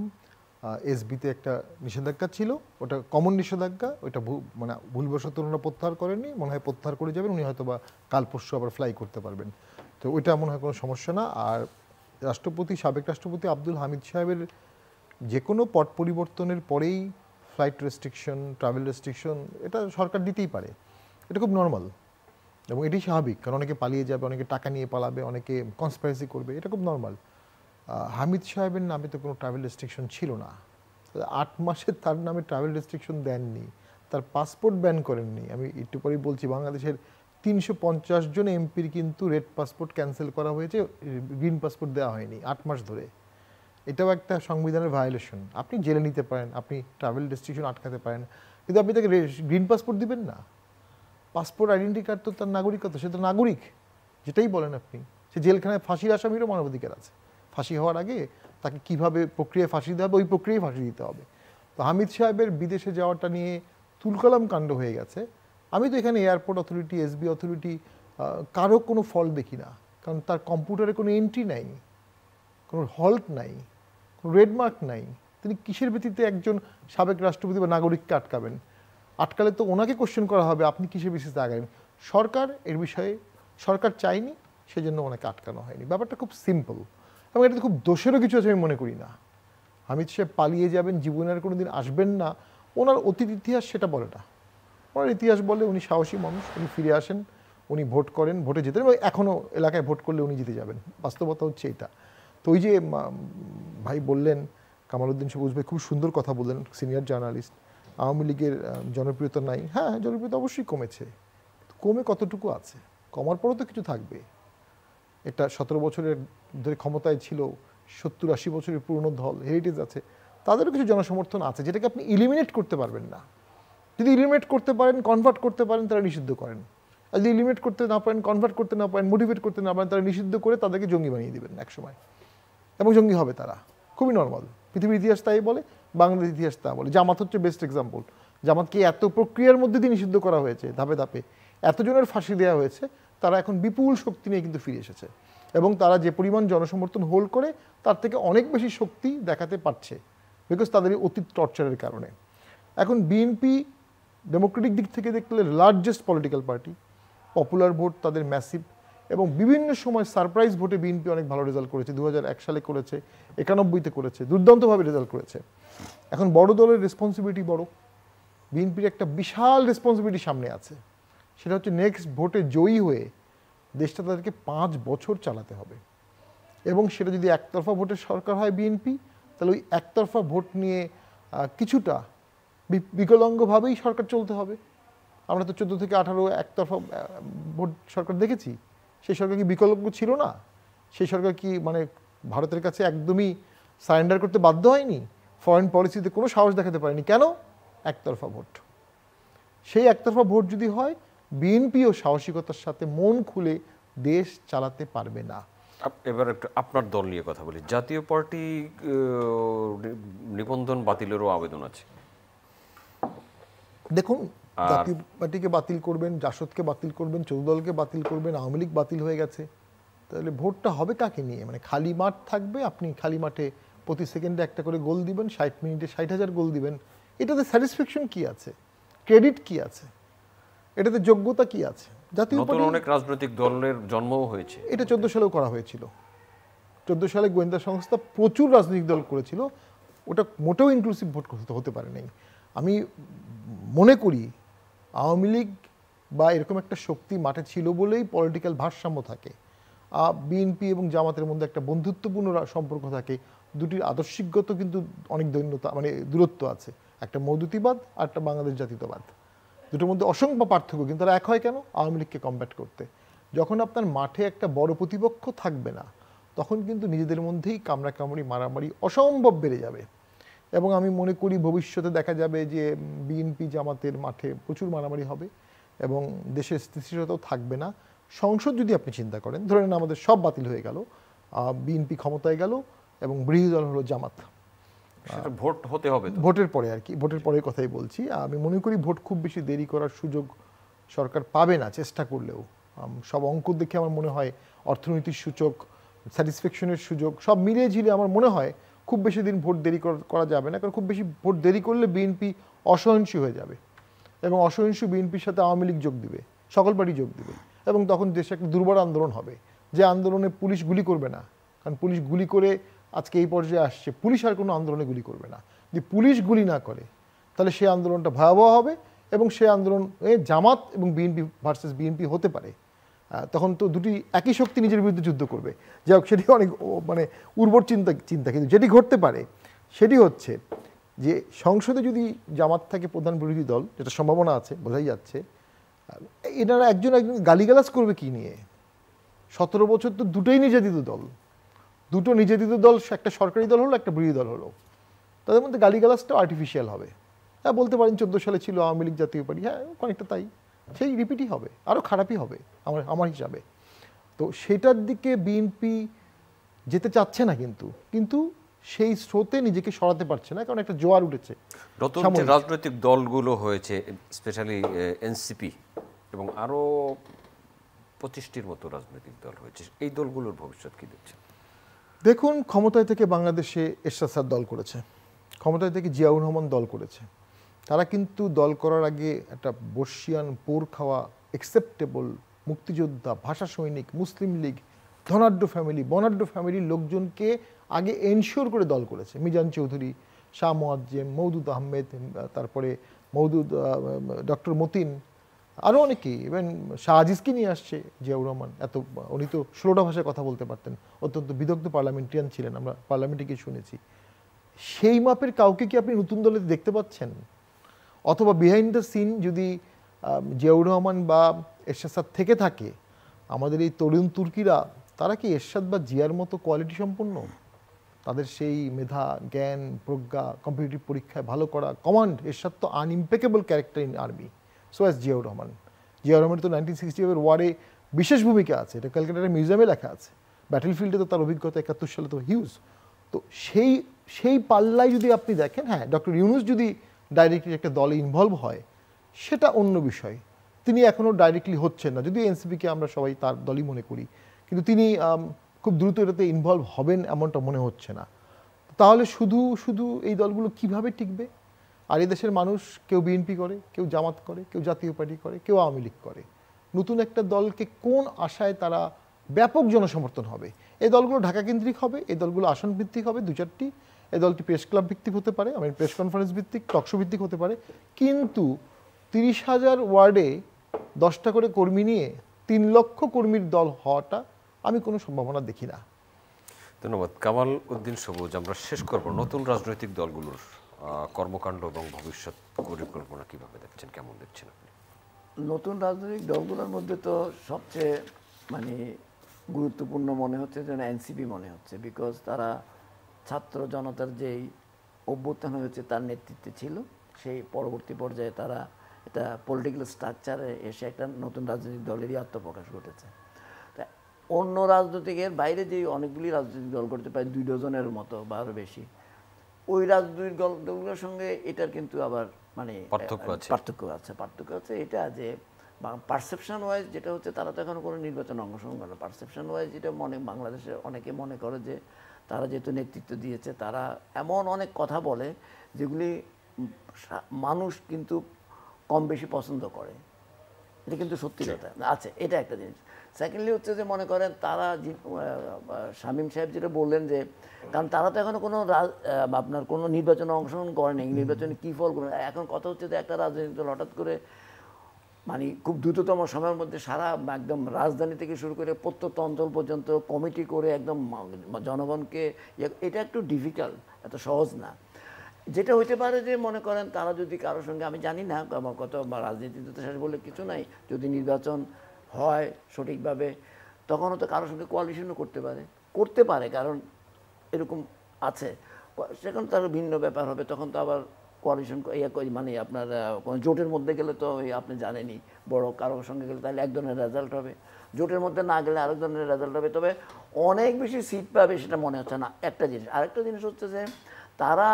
এসবিতে একটা নিষেধাজ্ঞা ছিল, ওটা কমন নিষেধাজ্ঞা, ওইটা মানে ভুলবশত ওনারা প্রত্যাহার করেননি, মনে হয় প্রত্যাহার করে যাবেন, উনি হয়তো বা কাল পরশু আবার ফ্লাই করতে পারবেন। তো ওইটা মনে হয় কোনো সমস্যা না। আর সাবেক রাষ্ট্রপতি আব্দুল হামিদ সাহেবের যে কোনো পট পরিবর্তনের পরেই ফ্লাইট রেস্ট্রিকশন, ট্রাভেল রেস্ট্রিকশন এটা সরকার দিতেই পারে, এটা খুব নর্মাল এবং এটি স্বাভাবিক। কারণ অনেকে পালিয়ে যাবে, অনেকে টাকা নিয়ে পালাবে, অনেকে কনস্পাইরেসি করবে, এটা খুব নর্মাল। হামিদ সাহেবের নামে তো কোনো ট্রাভেল রেস্ট্রিকশন ছিল না, 8 মাসে তার নামে ট্রাভেল রেস্ট্রিকশন দেননি, তার পাসপোর্ট ব্যান করেননি। আমি একটু পরেই বলছি, বাংলাদেশের 350 জন এমপির কিন্তু রেড পাসপোর্ট ক্যান্সেল করা হয়েছে, গ্রিন পাসপোর্ট দেওয়া হয়নি 8 মাস ধরে। এটাও একটা সংবিধানের ভায়োলেশন। আপনি জেলে নিতে পারেন, আপনি ট্রাভেল রেস্ট্রিকশন আটকাতে পারেন, কিন্তু আপনি তাকে গ্রিন পাসপোর্ট দিবেন না। পাসপোর্ট আইডেন্টি কার্ড তো তার নাগরিকত্ব, সে তো নাগরিক, যেটাই বলেন আপনি, সে জেলখানায় ফাঁসির আসামিরও মানবাধিকার আছে। ফাঁসি হওয়ার আগে তাকে কিভাবে প্রক্রিয়ায় ফাঁসি দিতে হবে ওই প্রক্রিয়ায় ফাঁসি দিতে হবে। তো হামিদ সাহেবের বিদেশে যাওয়াটা নিয়ে তুলকালাম কাণ্ড হয়ে গেছে। আমি তো এখানে এয়ারপোর্ট অথরিটি, এসবি অথরিটি কারো কোনো ফল দেখি না, কারণ তার কম্পিউটারে কোনো এন্ট্রি নাই, কোনো হল্ট নাই, কোনো রেডমার্ক নাই। তিনি কিসের ভিত্তিতে একজন সাবেক রাষ্ট্রপতি বা নাগরিককে আটকাবেন? আটকালে তো ওনাকে কোশ্চেন করা হবে আপনি কিসের ভিত্তিতে আগাবেন। সরকার এর বিষয়ে সরকার চায়নি, সেজন্য ওনাকে আটকানো হয়নি। ব্যাপারটা খুব সিম্পল এবং এটাতে খুব দোষেরও কিছু আছে আমি মনে করি না। হামিদ সাহেব পালিয়ে যাবেন, জীবনের কোনো দিন আসবেন না, ওনার অতীত ইতিহাস সেটা বলে না। ওনার ইতিহাস বলে উনি সাহসী মানুষ, উনি ফিরে আসেন, উনি ভোট করেন, ভোটে যেতেন এবং এখনও এলাকায় ভোট করলে উনি জিতে যাবেন। বাস্তবতা হচ্ছে এটা। তো ওই যে ভাই বললেন, কামালউদ্দিন সবুজ ভাই খুব সুন্দর কথা বললেন, সিনিয়র জার্নালিস্ট, আওয়ামী লীগের জনপ্রিয়তা নাই। হ্যাঁ, জনপ্রিয়তা অবশ্যই কমেছে, কমে কতটুকু আছে? কমার পরও তো কিছু থাকবে। এটা 17 বছরের ধরে ক্ষমতায় ছিল, 70-80 বছরের পুরনো দল, হেরিটেজ আছে, তাদেরও কিছু জনসমর্থন আছে যেটাকে আপনি ইলিমিনেট করতে পারবেন না। যদি ইলিমিনেট করতে পারেন, কনভার্ট করতে পারেন, তারা নিষিদ্ধ করেন। আর যদি ইলিমিনেট করতে না পারেন, কনভার্ট করতে না পারেন, মোটিভেট করতে না পারেন, তারা নিষিদ্ধ করে তাদেরকে জঙ্গি বানিয়ে দেবেন একসময়, এবং জঙ্গি হবে তারা। খুবই নর্মাল, পৃথিবীর ইতিহাস তাই বলে, বাংলাদেশের ইতিহাস তা বলে। জামাত হচ্ছে বেস্ট এক্সাম্পল। জামাতকে এত প্রক্রিয়ার মধ্যে দিয়ে নিষিদ্ধ করা হয়েছে, ধাপে ধাপে এতজনের ফাঁসি দেওয়া হয়েছে, তারা এখন বিপুল শক্তি নিয়ে কিন্তু ফিরে এসেছে এবং তারা যে পরিমাণ জনসমর্থন হোল্ড করে তার থেকে অনেক বেশি শক্তি দেখাতে পারছে, বিকজ তাদের অতীত টর্চারের কারণে। এখন বিএনপি ডেমোক্রেটিক দিক থেকে দেখলে largest political party, popular vote তাদের ম্যাসিভ, এবং বিভিন্ন সময় সারপ্রাইজ ভোটে বিএনপি অনেক ভালো রেজাল্ট করেছে। 2001 সালে করেছে, 91-তে করেছে, দুর্দান্তভাবে রেজাল্ট করেছে। এখন বড় দলের রেসপন্সিবিলিটি বড়, বিএনপির একটা বিশাল রেসপন্সিবিলিটি সামনে আছে, সেটা হচ্ছে নেক্সট ভোটে জয়ী হয়ে দেশটা তাদেরকে 5 বছর চালাতে হবে। এবং সেটা যদি একতরফা ভোটের সরকার হয় বিএনপি, তাহলে ওই একতরফা ভোট নিয়ে কিছুটা বিকলাঙ্গভাবেই সরকার চলতে হবে। আমরা তো 14 থেকে 18 একতরফা ভোট সরকার দেখেছি। সেই সরকার কি বিকল্প ছিল না? সেই সরকার কি মানে ভারতের কাছে একদমই সারেন্ডার করতে বাধ্য হয়নি? ফরেন পলিসিতে কোনো সাহস দেখাতে পারেনি, কেন? একতরফা ভোট। সেই একতরফা ভোট যদি হয়, বিএনপিও সাহসিকতার সাথে মন খুলে দেশ চালাতে পারবে না। এবার একটু আপনার দল নিয়ে কথা বলি। জাতীয় পার্টি নিবন্ধন বাতিলেরও আবেদন আছে। দেখুন, জাতীয় পার্টিকে বাতিল করবেন, জাসদকে বাতিল করবেন, 14 দলকে বাতিল করবেন, আওয়ামী লীগ বাতিল হয়ে গেছে, তাহলে ভোটটা হবে কাকে নিয়ে? মানে খালি মাঠ থাকবে, আপনি খালি মাঠে প্রতি সেকেন্ডে একটা করে গোল দিবেন, 60 মিনিটে 60,000 গোল দিবেন, এটাতে স্যাটিসফ্যাকশন কি আছে? ক্রেডিট কি আছে? এটাতে যোগ্যতা কি আছে? জাতীয় পার্টি অনেক রাজনৈতিক দলের জন্মও হয়েছে। এটা 14 সালেও করা হয়েছিল। 14 সালে গোয়েন্দা সংস্থা প্রচুর রাজনৈতিক দল করেছিল, ওটা মোটেও ইনক্লুসিভ ভোট হতে পারে নাই। আমি মনে করি আওয়ামী লীগ বা এরকম একটা শক্তি মাঠে ছিল বলেই পলিটিক্যাল ভারসাম্য থাকে। বিএনপি এবং জামাতের মধ্যে একটা বন্ধুত্বপূর্ণ সম্পর্ক থাকে, দুটির আদর্শিকগত কিন্তু অনেক দৈন্যতা, মানে দূরত্ব আছে। একটা মৌদুতিবাদ আর একটা বাংলাদেশ জাতীয়তাবাদ, দুটোর মধ্যে অসংখ্য পার্থক্য, কিন্তু তারা এক হয় কেন? আওয়ামী লীগকে কমব্যাট করতে। যখন আপনার মাঠে একটা বড় প্রতিপক্ষ থাকবে না, তখন কিন্তু নিজেদের মধ্যেই কামড়াকামড়ি, মারামারি অসম্ভব বেড়ে যাবে। এবং আমি মনে করি ভবিষ্যতে দেখা যাবে যে বিএনপি জামাতের মাঠে প্রচুর মারামারি হবে এবং দেশের স্থিতিশীলতাও থাকবে না। সংসদ যদি আপনি চিন্তা করেন, ধরে নেন আমাদের সব বাতিল হয়ে গেল, বিএনপি ক্ষমতায় গেল এবং বিরোধী দল হলো জামাত, ভোট হতে হবে ভোটের পরে আর কি, ভোটের পরের কথাই বলছি। আমি মনে করি ভোট খুব বেশি দেরি করার সুযোগ সরকার পাবে না চেষ্টা করলেও। সব অঙ্ক দেখে আমার মনে হয় অর্থনৈতিক সূচক, স্যাটিসফ্যাকশনের সুযোগ সব মিলিয়ে ঝিলিয়ে আমার মনে হয় খুব বেশি দিন ভোট দেরি করা যাবে না, কারণ খুব বেশি ভোট দেরি করলে বিএনপি অসহিষ্ণু হয়ে যাবে এবং অসহিষ্ণু বিএনপির সাথে আওয়ামী লীগ যোগ দিবে, সকল পার্টি যোগ দিবে এবং তখন দেশে একটা দুর্বল আন্দোলন হবে, যে আন্দোলনে পুলিশ গুলি করবে না। কারণ পুলিশ গুলি করে আজকে এই পর্যায়ে আসছে, পুলিশ আর কোনো আন্দোলনে গুলি করবে না। যদি পুলিশ গুলি না করে তাহলে সেই আন্দোলনটা ভয়াবহ হবে এবং সেই আন্দোলন জামাত এবং বিএনপি ভার্সেস বিএনপি হতে পারে। তখন তো দুটি একই শক্তি নিজের বিরুদ্ধে যুদ্ধ করবে। যাই হোক, সেটি অনেক মানে উর্বর চিন্তা, কিন্তু যেটি ঘটতে পারে সেটি হচ্ছে যে সংসদে যদি জামাত থাকে প্রধান বিরোধী দল, যেটা সম্ভাবনা আছে বোঝাই যাচ্ছে, এনারা একজন গালিগালাজ করবে কি নিয়ে? 17 বছর তো দুটোই নির্যাতিত দল, দুটো নির্যাতিত দল, একটা সরকারি দল হলো, একটা বিরোধী দল হলো, তাদের মধ্যে গালিগালাজটা আর্টিফিশিয়াল হবে। হ্যাঁ, বলতে পারেন 14 সালে ছিল আওয়ামী লীগ জাতীয় পার্টি, হ্যাঁ অনেকটা তাই, সেই রিপিটই হবে, আরও খারাপই হবে আমার হিসাবে। তো সেটার দিকে বিএনপি যেতে চাচ্ছে না, কিন্তু কিন্তু সেই স্রোতে নিজেকে সরাতে পারছে না, কারণ একটা জোয়ার উঠেছে। নতুন যে রাজনৈতিক দলগুলো হয়েছে, স্পেশালি এনসিপি এবং আরও 25টির মতো রাজনৈতিক দল হয়েছে, এই দলগুলোর ভবিষ্যৎ কি দেখছে? দেখুন, ক্ষমতায় থেকে বাংলাদেশে এরশাদ স্যার দল করেছে, ক্ষমতায় থেকে জিয়াউর রহমান দল করেছে। তারা কিন্তু দল করার আগে একটা বর্ষিয়ান পোর খাওয়া অ্যাকসেপ্টেবল মুক্তিযোদ্ধা, ভাষা সৈনিক, মুসলিম লীগ, ধনাঢ্য ফ্যামিলি, বনাঢ্য ফ্যামিলির লোকজনকে আগে এনশিওর করে দল করেছে। মিজান চৌধুরী, শাহ মোয়াজ্জেম, মওদুদ আহমেদ, তারপরে ডক্টর মতিন, আরও অনেকেই, ইভেন শাহ আজিজকে নিয়ে আসছে জিয়াউর রহমান। উনি তো 16টা ভাষায় কথা বলতে পারতেন, অত্যন্ত বিদগ্ধ পার্লামেন্টারিয়ান ছিলেন, আমরা পার্লামেন্টে গিয়ে শুনেছি। সেই মাপের কাউকে কি আপনি নতুন দলে দেখতে পাচ্ছেন? অথবা বিহাইন্ড দ্য সিন যদি জিয়াউর রহমান বা এরশাদ স্যার থেকে থাকে, আমাদের এই তরুণ তুর্কিরা তারা কি এরশাদ বা জিয়ার মতো কোয়ালিটি সম্পন্ন? তাদের সেই মেধা, জ্ঞান, প্রজ্ঞা, কম্পিটিটিভ পরীক্ষায় ভালো করা, কমান্ড, এরশাদ তো impeccable character in army, so as Ziaur Rahman. Ziaur রহমানের তো 1965 ওয়ারে বিশেষ ভূমিকা আছে, এটা ক্যালকাটার মিউজিয়ামে লেখা আছে। ব্যাটেল ফিল্ডে তো তার অভিজ্ঞতা 71 সালে তো হিউজ। তো সেই পাল্লায় যদি আপনি দেখেন, হ্যাঁ, ডক্টর ইউনূস যদি ডাইরেক্টলি একটা দলে ইনভলভ হয় সেটা অন্য বিষয়। তিনি এখনও ডাইরেক্টলি হচ্ছেন না, যদিও এনসিপিকে আমরা সবাই তার দলই মনে করি, কিন্তু তিনি খুব দ্রুত এটাতে ইনভলভ হবেন এমনটা মনে হচ্ছে না। তাহলে শুধু এই দলগুলো কিভাবে টিকবে? আর এই দেশের মানুষ কেউ বিএনপি করে, কেউ জামাত করে, কেউ জাতীয় পার্টি করে, কেউ আওয়ামী লীগ করে। নতুন একটা দলকে কোন আশায় তারা ব্যাপক জনসমর্থন হবে? এই দলগুলো ঢাকা কেন্দ্রিক হবে, এই দলগুলো আসন ভিত্তিক হবে 2-4টি, এই দলটি প্রেস ক্লাব ভিত্তিক হতে পারে, প্রেস কনফারেন্স ভিত্তিক, টকশো ভিত্তিক হতে পারে, কিন্তু 30,000 ওয়ার্ডে 10টা করে কর্মী নিয়ে 3 লক্ষ কর্মীর দল হওয়াটা আমি কোনো সম্ভাবনা দেখি না। ধন্যবাদ। কামাল উদ্দিন সবুজ, আমরা শেষ করব, নতুন রাজনৈতিক দলগুলোর কর্মকাণ্ড এবং ভবিষ্যৎ পরিকল্পনা কিভাবে দেখছেন, কেমন দেখছেন আপনি? নতুন রাজনৈতিক দলগুলোর মধ্যে তো সবচেয়ে গুরুত্বপূর্ণ মনে হচ্ছে যেন এনসিপি মনে হচ্ছে, বিকজ তারা ছাত্র জনতার যেই অভ্যুত্থান হয়েছে তার নেতৃত্বে ছিল, সেই পরবর্তী পর্যায়ে তারা এটা পলিটিক্যাল স্ট্রাকচারে এসে একটা নতুন রাজনৈতিক দলেরই আত্মপ্রকাশ ঘটেছে। তা অন্য রাজনৈতিকের বাইরে যে অনেকগুলি রাজনৈতিক দল করতে প্রায় 2 ডজনের মতো বা আরও বেশি, ওই রাজনৈতিক দলগুলোর সঙ্গে এটার কিন্তু আবার পার্থক্য আছে। এটা যে পারসেপশন ওয়াইজ যেটা হচ্ছে, তারা তো এখনো কোনো নির্বাচনে অংশগ্রহণ করে না। পারসেপশন ওয়াইজ যেটা বাংলাদেশে অনেকে মনে করে যে তারা যেহেতু নেতৃত্ব দিয়েছে, তারা এমন অনেক কথা বলে যেগুলি মানুষ কিন্তু কম বেশি পছন্দ করে। এটা কিন্তু সত্যি কথা আছে, এটা একটা জিনিস। সেকেন্ডলি হচ্ছে যে মনে করেন তারা শামীম সাহেব যেটা বললেন যে, কারণ তারা তো এখনো কোনো আপনার কোনো নির্বাচনে অংশগ্রহণ করেনি, নির্বাচনে কী ফল করবে। এখন কথা হচ্ছে যে একটা রাজনৈতিক দল হঠাৎ করে খুব দ্রুততম সময়ের মধ্যে সারা একদম রাজধানী থেকে শুরু করে প্রত্যন্ত অঞ্চল পর্যন্ত কমিটি করে একদম জনগণকে, এটা একটু ডিফিকাল্ট, এত সহজ না। যেটা হইতে পারে যে মনে করেন তারা যদি কারোর সঙ্গে, আমি জানি না কত রাজনীতিতে তো শেষ বলে কিছু নাই, যদি নির্বাচন হয় সঠিকভাবে তখনও তো কারোর সঙ্গে কোয়ালিশনও করতে পারে, কারণ এরকম আছে। সেখানে তার ভিন্ন ব্যাপার হবে, তখন তো আবার কোয়ালিশন আপনার কোনো জোটের মধ্যে গেলে তো আপনি জানেনই, বড় কারোর সঙ্গে গেলে তাহলে এক ধরনের রেজাল্ট হবে, জোটের মধ্যে না গেলে আরেক ধরনের রেজাল্ট হবে। তবে অনেক বেশি সিট পাবে সেটা মনে হচ্ছে না, একটা জিনিস। আরেকটা জিনিস হচ্ছে যে তারা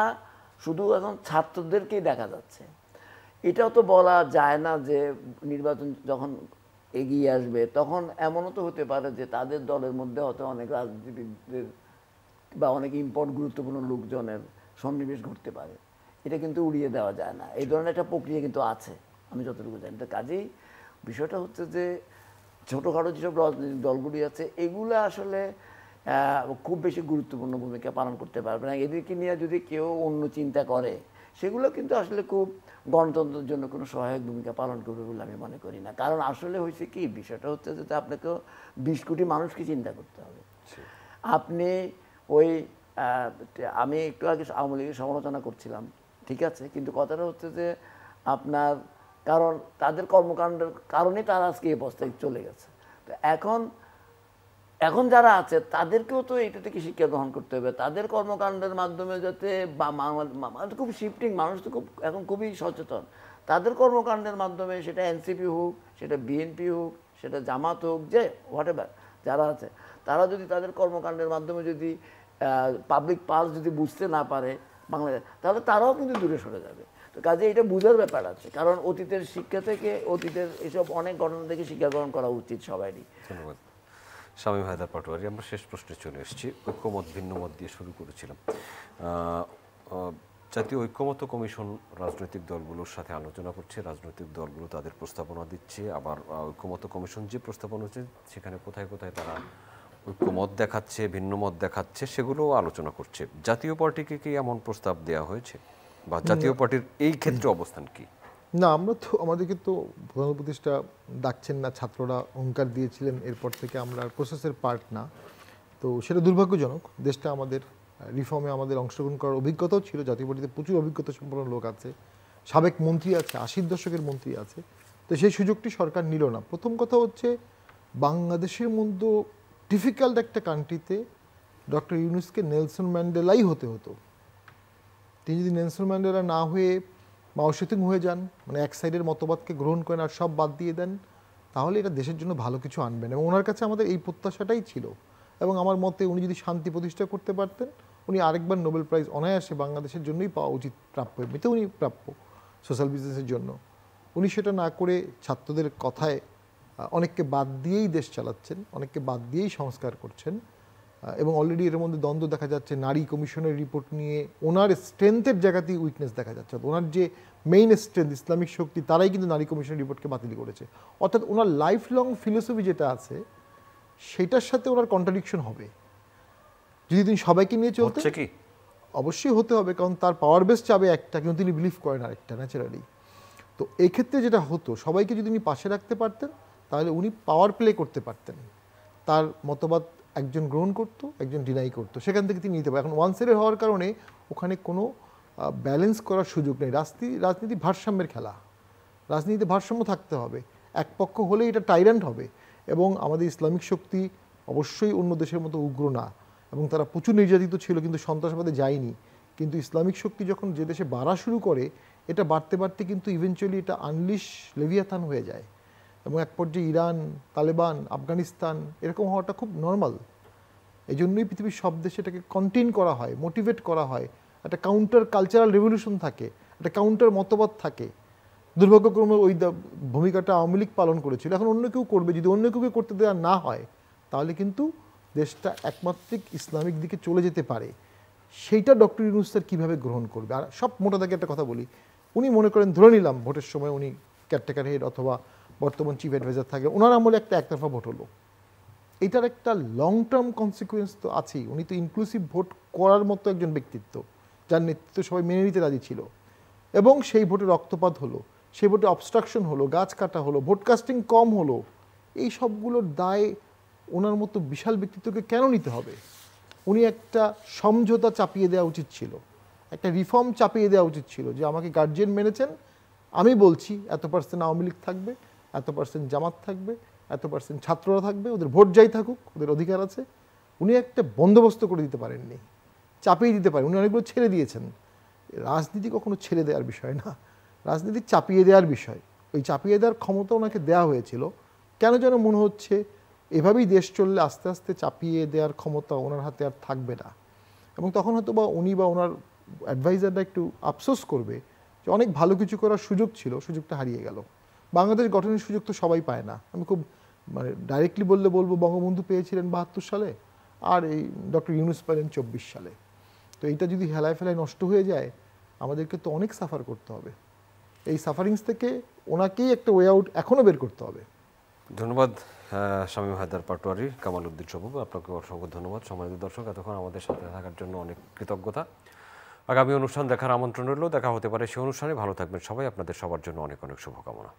শুধু এখন ছাত্রদেরকেই দেখা যাচ্ছে। এটাও তো বলা যায় না যে নির্বাচন যখন এগিয়ে আসবে তখন এমনও তো হতে পারে যে তাদের দলের মধ্যে হয়তো অনেক রাজনীতিবিদদের বা অনেক গুরুত্বপূর্ণ লোকজনের সন্নিবেশ ঘটতে পারে। এটা কিন্তু উড়িয়ে দেওয়া যায় না, এই ধরনের একটা প্রক্রিয়া কিন্তু আছে, আমি যতটুকু জানি। তো কাজেই বিষয়টা হচ্ছে যে ছোটোখাটো যেসব রাজনৈতিক দলগুলি আছে এগুলো আসলে খুব বেশি গুরুত্বপূর্ণ ভূমিকা পালন করতে পারবে না। এদেরকে নিয়ে যদি কেউ অন্য চিন্তা করে সেগুলো কিন্তু আসলে খুব গণতন্ত্রের জন্য কোনো সহায়ক ভূমিকা পালন করবে বলে আমি মনে করি না। কারণ আসলে হয়েছে কি, বিষয়টা হচ্ছে যে আপনাকে 20 কোটি মানুষকে চিন্তা করতে হবে। আপনি আমি একটু আগে আওয়ামী লীগের সমালোচনা করছিলাম, ঠিক আছে, কিন্তু কথাটা হচ্ছে যে আপনার, কারণ তাদের কর্মকাণ্ডের কারণে তারা আজকে এই অবস্থায় চলে গেছে। তো এখন যারা আছে তাদেরকেও তো এটা থেকে শিক্ষা গ্রহণ করতে হবে, তাদের কর্মকাণ্ডের মাধ্যমে যাতে খুব শিফটিং, মানুষ তো এখন খুবই সচেতন, তাদের কর্মকাণ্ডের মাধ্যমে, সেটা এনসিপি হোক, সেটা বিএনপি হোক, সেটা জামাত হোক, যে হোয়াট এভার, যারা আছে তারা যদি তাদের কর্মকাণ্ডের মাধ্যমে যদি পাবলিক পালস যদি বুঝতে না পারে বাংলাদেশ, তাহলে তারাও কিন্তু দূরে সরে যাবে। তো কাজে এটা বুঝার ব্যাপার আছে, কারণ অতীতের শিক্ষা থেকে, অতীতের এসব অনেক ঘটনা থেকে শিক্ষা গ্রহণ করা উচিত সবারই। ধন্যবাদ শামীম হায়দার পাটোয়ারি। আমরা শেষ প্রশ্নে চলে এসেছি। ঐক্যমত ভিন্ন মত দিয়ে শুরু করেছিলাম। জাতীয় ঐক্যমত্য কমিশন রাজনৈতিক দলগুলোর সাথে আলোচনা করছে, রাজনৈতিক দলগুলো তাদের প্রস্তাবনা দিচ্ছে, আবার ঐক্যমত্য কমিশন যে প্রস্তাবনা হচ্ছে সেখানে কোথায় কোথায় তারা ঐক্যমত দেখাচ্ছে, ভিন্ন মত দেখাচ্ছে, সেগুলোও আলোচনা করছে। জাতীয় পার্টিকে কি এমন প্রস্তাব দেওয়া হয়েছে, বা জাতীয় পার্টির এই ক্ষেত্রে অবস্থান কি? না, আমরা তো আমাদেরকে তো প্রধান উপদেষ্টা ডাকছেন না, ছাত্ররা হুঙ্কার দিয়েছিলেন, এরপর থেকে আমরা প্রসেসের পার্ট না। তো সেটা দুর্ভাগ্যজনক। দেশটা আমাদের রিফর্মে আমাদের অংশগ্রহণ করার অভিজ্ঞতাও ছিল, জাতীয় পার্টিতে প্রচুর অভিজ্ঞতা সম্পন্ন লোক আছে, সাবেক মন্ত্রী আছে, 80 দশকের মন্ত্রী আছে। তো সেই সুযোগটি সরকার নিল না। প্রথম কথা হচ্ছে, বাংলাদেশের মধ্যে ডিফিকাল্ট একটা কান্ট্রিতে ডক্টর ইউনূসকে নেলসন ম্যান্ডেলাই হতে হতো। তিনি যদি নেলসন ম্যান্ডেলা না হয়ে মাও সেতুং হয়ে যান, মানে এক সাইডের মতবাদকে গ্রহণ করেন আর সব বাদ দিয়ে দেন, তাহলে এটা দেশের জন্য ভালো কিছু আনবেন। এবং ওনার কাছে আমাদের এই প্রত্যাশাটাই ছিল। এবং আমার মতে উনি যদি শান্তি প্রতিষ্ঠা করতে পারতেন, উনি আরেকবার নোবেল প্রাইজ অনায়াসে বাংলাদেশের জন্যই পাওয়া উচিত, প্রাপ্য, এমনিতে উনি প্রাপ্য সোশ্যাল বিজনেসের জন্য। উনি সেটা না করে ছাত্রদের কথায় অনেককে বাদ দিয়েই দেশ চালাচ্ছেন, অনেককে বাদ দিয়েই সংস্কার করছেন। এবং অলরেডি এর মধ্যে দ্বন্দ্ব দেখা যাচ্ছে। নারী কমিশনের রিপোর্ট নিয়ে ওনার স্ট্রেংথের জায়গাতেই উইকনেস দেখা যাচ্ছে। ওনার যে মেইন স্ট্রেংথ ইসলামিক শক্তি, তারাই কিন্তু নারী কমিশনের রিপোর্টকে বাতিল করেছে। অর্থাৎ ওনার লাইফ লং ফিলোসফি যেটা আছে সেটার সাথে ওনার কন্ট্রাডিকশন হবে। যদি তিনি সবাইকে নিয়ে চলতে, কি অবশ্যই হতে হবে, কারণ তার পাওয়ার বেস চাবে একটা, কিন্তু তিনি বিলিভ করেন আরেকটা ন্যাচারালি। তো এই ক্ষেত্রে যেটা হতো, সবাইকে যদি উনি পাশে রাখতে পারতেন, তাহলে উনি পাওয়ার প্লে করতে পারতেন। তার মতবাদ একজন গ্রহণ করতো, একজন ডিনাই করতো, সেখান থেকে তিনি নিতে পারেন। এখন ওয়ান সাইডেড হওয়ার কারণে ওখানে কোনো ব্যালেন্স করার সুযোগ নেই। রাজনীতি ভারসাম্যের খেলা, রাজনীতিতে ভারসাম্য থাকতে হবে। এক পক্ষ হলে এটা টাইরান্ট হবে। এবং আমাদের ইসলামিক শক্তি অবশ্যই অন্য দেশের মতো উগ্র না, এবং তারা প্রচুর নির্যাতিত ছিল, কিন্তু সন্ত্রাসবাদে যায়নি। কিন্তু ইসলামিক শক্তি যখন যে দেশে বাড়া শুরু করে, এটা বাড়তে বাড়তে কিন্তু ইভেনচুয়ালি এটা আনলিশ লেভিয়াথান হয়ে যায়। এবং এক পর্যায়ে ইরান, তালেবান, আফগানিস্তান এরকম হওয়াটা খুব নর্মাল। এই জন্যই পৃথিবীর সব দেশে এটাকে কন্টেইন করা হয়, মোটিভেট করা হয়। একটা কাউন্টার কালচারাল রেভলিউশন থাকে, একটা কাউন্টার মতবাদ থাকে। দুর্ভাগ্যক্রমে ওই ভূমিকাটা আওয়ামী লীগ পালন করেছিল। এখন অন্য কেউ করবে। যদি অন্য কেউকে করতে দেওয়া না হয়, তাহলে কিন্তু দেশটা একমাত্রিক ইসলামিক দিকে চলে যেতে পারে। সেইটা ডক্টর ইউনূস স্যার কীভাবে গ্রহণ করবে? আর সব মোটা দাগে একটা কথা বলি, উনি মনে করেন, ধরে নিলাম ভোটের সময় উনি কেয়ারটেকার হেড অথবা বর্তমান চিফ অ্যাডভাইজার থাকে, ওনার আমলে একটা একতরফা ভোট হলো, এটার একটা লং টার্ম কনসিকুয়েন্স তো আছেই। উনি তো ইনক্লুসিভ ভোট করার মতো একজন ব্যক্তিত্ব, যার নেতৃত্ব সবাই মেনে নিতে রাজি ছিল। এবং সেই ভোটে রক্তপাত হলো, সেই ভোটে অবস্ট্রাকশন হলো, গাছ কাটা হলো, ভোট কাস্টিং কম হলো। এই সবগুলোর দায় ওনার মতো বিশাল ব্যক্তিত্বকে কেন নিতে হবে? উনি একটা সমঝোতা চাপিয়ে দেওয়া উচিত ছিল, একটা রিফর্ম চাপিয়ে দেওয়া উচিত ছিল, যে আমাকে গার্জিয়ান মেনেছেন, আমি বলছি এত পার্সেন্ট আওয়ামী লীগ থাকবে, এত পার্সেন্ট জামাত থাকবে, এত পার্সেন্ট ছাত্ররা থাকবে, ওদের ভোট যাই থাকুক, ওদের অধিকার আছে। উনি একটা বন্দোবস্ত করে দিতে পারেননি, চাপিয়ে দিতে পারেন। উনি অনেকগুলো ছেড়ে দিয়েছেন। রাজনীতি কখনো ছেড়ে দেওয়ার বিষয় না, রাজনীতি চাপিয়ে দেওয়ার বিষয়। ওই চাপিয়ে দেওয়ার ক্ষমতা ওনাকে দেওয়া হয়েছিল। কেন যেন মনে হচ্ছে এভাবেই দেশ চললে আস্তে আস্তে চাপিয়ে দেওয়ার ক্ষমতা ওনার হাতে আর থাকবে না। এবং তখন হয়তো বা উনি বা ওনার অ্যাডভাইজাররা একটু আফসোস করবে যে অনেক ভালো কিছু করার সুযোগ ছিল, সুযোগটা হারিয়ে গেল। বাংলাদেশ গঠনের সুযোগ তো সবাই পায় না। আমি খুব ডাইরেক্টলি বলবো বঙ্গবন্ধু পেয়েছিলেন ৭২ সালে, আর এই ডক্টর ইউনূস পেলেন ২৪ সালে। তো এইটা যদি হেলায় ফেলায় নষ্ট হয়ে যায়, আমাদেরকে তো অনেক সাফার করতে হবে। এই সাফারিংস থেকে ওনাকেই একটা ওয়ে আউট এখনও বের করতে হবে। ধন্যবাদ শামীম হায়দার পাটোয়ারি, কামাল উদ্দিন সবুজ, আপনাকে অসংখ্য ধন্যবাদ। সম্মানিত দর্শক, এতক্ষণ আমাদের সাথে থাকার জন্য অনেক কৃতজ্ঞতা। আগামী অনুষ্ঠান দেখার আমন্ত্রণ রইল। দেখা হতে পারে সে অনুষ্ঠানে। ভালো থাকবেন সবাই। আপনাদের সবার জন্য অনেক অনেক শুভকামনা।